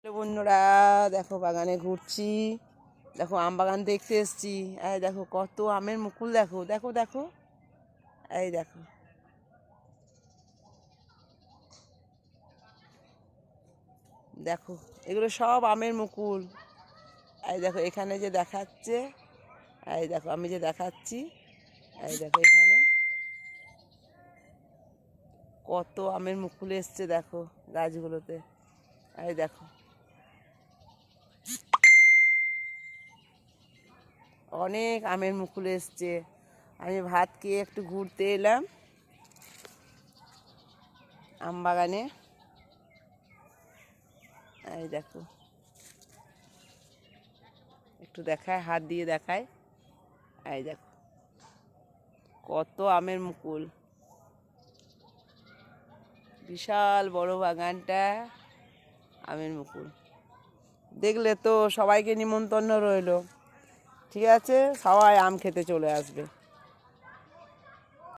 Hello বন্ধুরা, দেখো বাগানে ঘুরছি। দেখো আম বাগান দেখতে এসছি। এই দেখো কত আমের মুকুল, দেখো দেখো দেখো, এই দেখো দেখো, এগুলো সব আমের মুকুল। এই দেখো এখানে যে দেখাচ্ছে, এই দেখো আমি যে দেখাচ্ছি, এই দেখো এখানে কত আমের মুকুল এসছে দেখো গাছগুলোতে। এই দেখো অনেক আমের মুকুল এসছে। আমি ভাত খেয়ে একটু ঘুরতে এলাম আম বাগানে। এই দেখো একটু দেখায়, হাত দিয়ে দেখায়, এই দেখো কত আমের মুকুল, বিশাল বড় বাগানটা আমের মুকুল। দেখলে তো সবাইকে নিমন্ত্রণ রইলো, ঠিক আছে, সবাই আম খেতে চলে আসবে।